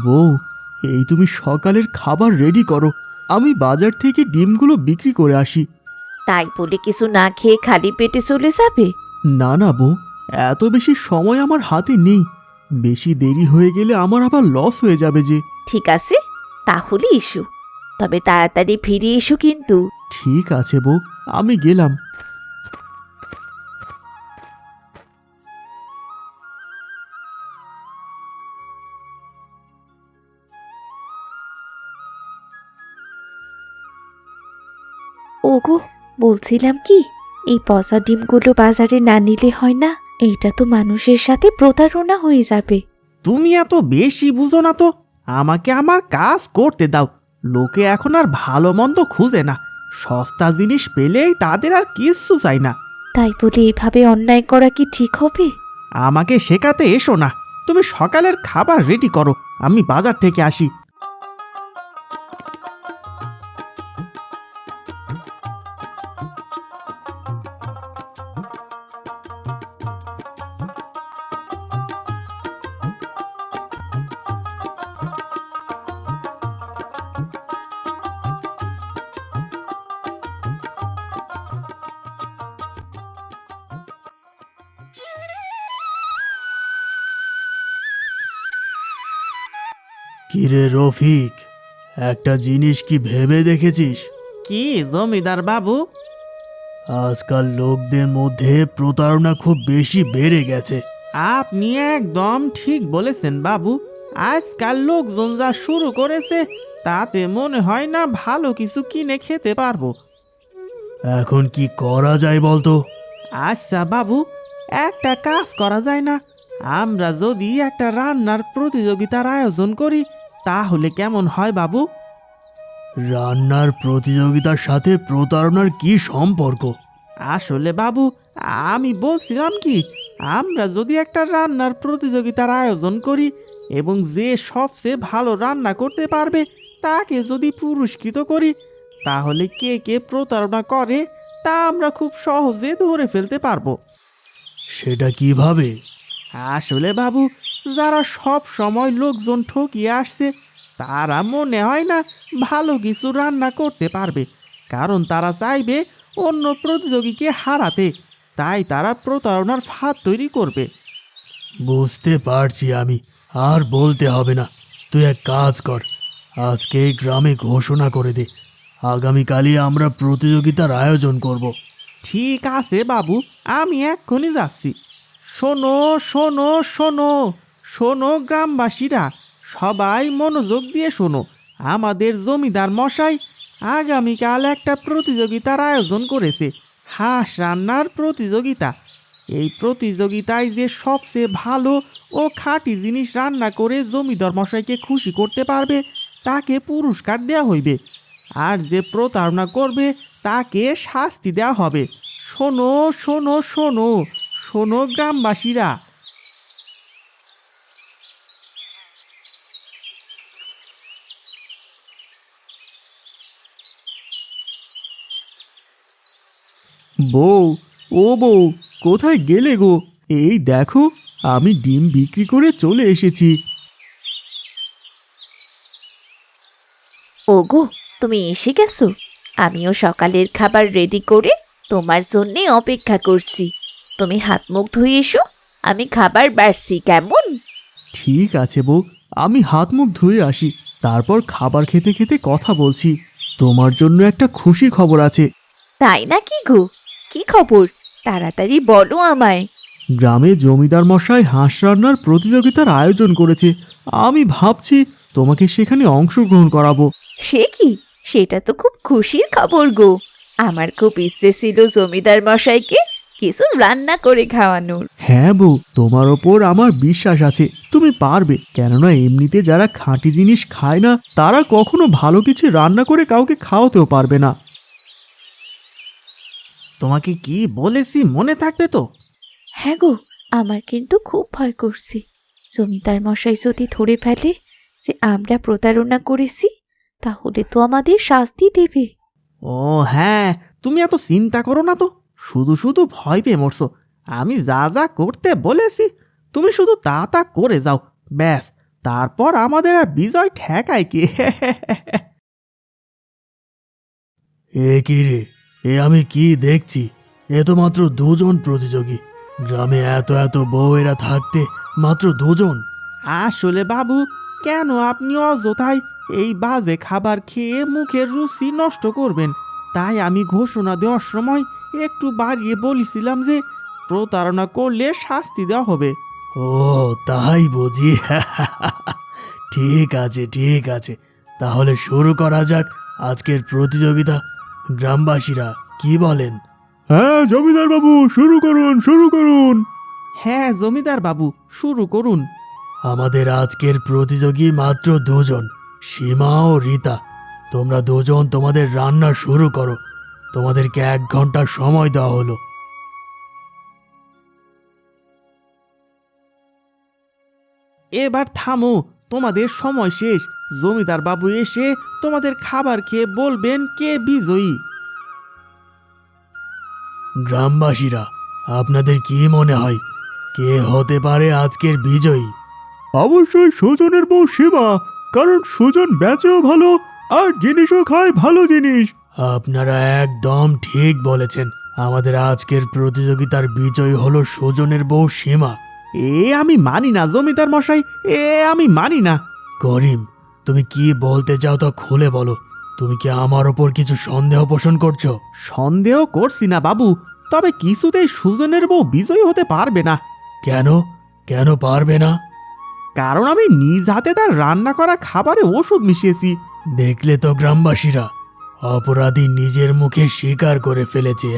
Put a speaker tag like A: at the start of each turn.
A: বউ, এই তুমি সকালের খাবার রেডি করো, আমি বাজার থেকে ডিমগুলো বিক্রি করে আসি।
B: তাই বলে কিছু না খেয়ে খালি পেটে চলে যাবে?
A: না না বউ, এত বেশি সময় আমার হাতে নেই। বেশি দেরি হয়ে গেলে আমার আবার লস হয়ে যাবে যে।
B: ঠিক আছে, তাহলে এসো, তবে তাড়াতাড়ি ফিরে এসো কিন্তু।
A: ঠিক আছে বউ, আমি গেলাম।
B: ওগো, বলছিলাম কি, এই পচা ডিমগুলো বাজারে না নিলে হয় না? এইটা তো মানুষের সাথে প্রতারণা হয়ে যাবে।
C: তুমি এত বেশি বুঝো না তো, আমাকে আমার কাজ করতে দাও। লোকে এখন আর ভালো মন্দ খুঁজে না, সস্তা জিনিস পেলেই তাদের আর কিচ্ছু চাই না।
B: তাই বলে এভাবে অন্যায় করা কি ঠিক হবে?
C: আমাকে শেখাতে এসো না, তুমি সকালের খাবার রেডি করো, আমি বাজার থেকে আসি।
A: কিরে রফিক, একটা জিনিস কি ভেবে দেখেছিস?
C: কি জমিদার বাবু?
A: আজকাল লোকদের মধ্যে প্রতারণা খুব বেশি বেড়ে গেছে।
C: আপনি একদম ঠিক বলেছেন বাবু। আজকাল লোকজন যা শুরু করেছে, তাতে মনে হয় না ভালো কিছু কিনে খেতে পারবো।
A: এখন কি করা যায় বলতো?
C: আচ্ছা বাবু, একটা কাজ করা যায় না? আমরা যদি একটা রান্নার প্রতিযোগিতার আয়োজন করি, তাহলে কেমন হয় বাবু?
A: রান্নার প্রতিযোগিতার সাথে প্রতারণার কি সম্পর্ক?
C: আসলে বাবু, আমি বলছিলাম কি, আমরা যদি একটা রান্নার প্রতিযোগিতার আয়োজন করি এবং যে সবচেয়ে ভালো রান্না করতে পারবে তাকে যদি পুরস্কৃত করি, তাহলে কে কে প্রতারণা করে তা আমরা খুব সহজে ধরে ফেলতে পারবো।
A: সেটা কিভাবে?
C: আসলে বাবু, যারা সব সময় লোকজন ঠকিয়ে আসছে, তারা মনে হয় না ভালো কিছু রান্না করতে পারবে, কারণ তারা চাইবে অন্য প্রতিযোগীকে হারাতে। তাই তারা প্রতারণার ফাঁদ তৈরি করবে।
A: বুঝতে পারছি আমি, আর বলতে হবে না। তুই এক কাজ কর, আজকে এই গ্রামে ঘোষণা করে দে, আগামীকালই আমরা প্রতিযোগিতার আয়োজন করব।
C: ঠিক আছে বাবু, আমি এক্ষুনি যাচ্ছি। শোনো শোনো শোনো, শোনো গ্রামবাসীরা, সবাই মনোযোগ দিয়ে শোনো। আমাদের জমিদার মশাই আগামীকাল একটা প্রতিযোগিতার আয়োজন করেছে, হাঁস রান্নার প্রতিযোগিতা। এই প্রতিযোগিতায় যে সবচেয়ে ভালো ও খাঁটি জিনিস রান্না করে জমিদার মশাইকে খুশি করতে পারবে, তাকে পুরস্কার দেওয়া হইবে। আর যে প্রতারণা করবে তাকে শাস্তি দেওয়া হবে। শোনো শোনো শোনো, শোনো গ্রামবাসীরা।
A: বউ, ও বউ, কোথায় গেলে গো? এই দেখো, আমি ডিম বিক্রি করে চলে এসেছি।
B: ওগো, তুমি এসে গেছো? আমিও সকালের খাবার রেডি করে তোমার জন্যে অপেক্ষা করছি। তুমি হাত মুখ ধুয়ে এসো, আমি খাবার বাড়ছি, কেমন?
A: ঠিক আছে বউ, আমি হাত মুখ ধুয়ে আসি, তারপর খাবার খেতে খেতে কথা বলছি। তোমার জন্য একটা খুশির খবর আছে।
B: তাই নাকি গো? কি খবর? তাড়াতাড়ি বলো আমায়।
A: গ্রামে জমিদার মশাই হাঁস রান্নার প্রতিযোগিতার আয়োজন করেছে। আমি ভাবছি তোমাকে সেখানে অংশগ্রহণ করাবো।
B: সে কি? সেটা তো খুব খুশির খবর গো। আমার খুব ইচ্ছে ছিল জমিদার মশাইকে কিছু রান্না করে খাওয়ানোর।
A: হ্যাঁ বউ, তোমার ওপর আমার বিশ্বাস আছে, তুমি পারবে। কেননা এমনিতে যারা খাঁটি জিনিস খায় না, তারা কখনো ভালো কিছু রান্না করে কাউকে খাওয়াতেও পারবে না।
C: তোমাকে কি বলেছি মনে থাকবে তো?
B: হ্যাঁ গো, আমার কিন্তু খুব ভয় করছে। জমিদার মশাই যদি ধরে ফেলে যে আমরা প্রতারণা করেছি, তাহলে তো আমাদের শাস্তি দেবে।
C: ও হ্যাঁ, তুমি এত চিন্তা করো না তো, শুধু শুধু ভয় পেয়ে মরছো। আমি যা যা করতে বলেছি তুমি শুধু তা তা করে যাও, ব্যাস, তারপর আমাদের আর বিজয় ঠেকায় কে?
A: এ কি রে, এ আমি কি দেখছি? এ তো মাত্র দুজন প্রতিযোগী। গ্রামে এত এত বউয়েরা থাকতে মাত্র দুজন।
C: আসলে বাবু, কেন আপনি অযথাই এই বাজে খাবার খেয়ে মুখের রুচি নষ্ট করবেন? তাই আমি ঘোষণা দেওয়ার সময় একটু বাড়িয়ে বলেছিলাম যে প্রতারণা করলে শাস্তি দেওয়া হবে।
A: ও তাই বুঝি। ঠিক আছে ঠিক আছে, তাহলে শুরু করা যাক আজকের প্রতিযোগিতা। গ্রামবাসীরা কি বলেন? হ্যাঁ জমিদার বাবু, শুরু করুন শুরু করুন।
C: হ্যাঁ জমিদার বাবু, শুরু করুন।
A: আমাদের আজকের প্রতিযোগী মাত্র দুজন, সীমা ও রীতা। তোমরা দুজন তোমাদের রান্না শুরু করো। তোমাদেরকে 1 ঘন্টা সময় দেওয়া হলো।
C: এবার থামো, তোমাদের সময় শেষ। জমিদার বাবু এসে তোমাদের খাবার খেয়ে বলবেন কে বিজয়ী।
A: গ্রামবাসীরা, আপনাদের কি মনে হয় কে হতে পারে আজকের বিজয়ী? অবশ্যই সুজনের বউ সীমা, কারণ সুজন বেচেও ভালো আর জিনিসও খায় ভালো জিনিস। আপনারা একদম ঠিক বলেছেন। আমাদের আজকের প্রতিযোগিতার বিজয়ী হলো সুজনের বউ সীমা।
C: এ আমি মানি না জমিদার মশাই, এ আমি মানি না।
A: করিম, তুমি কি বলতে চাও তা খুলে বলো। তুমি কি আমার ওপর কিছু সন্দেহ পোষণ করছো?
C: সন্দেহ করছি না বাবু, তবে কিছুতেই সুজনের বউ বিজয়ী হতে পারবে না।
A: কেন? কেন পারবে না?
C: কারণ আমি নিজ হাতে তার রান্না করা খাবারে ওষুধ মিশিয়েছি।
A: দেখলে তো গ্রামবাসীরা, অপরাধী নিজের মুখে স্বীকার করে ফেলেছে।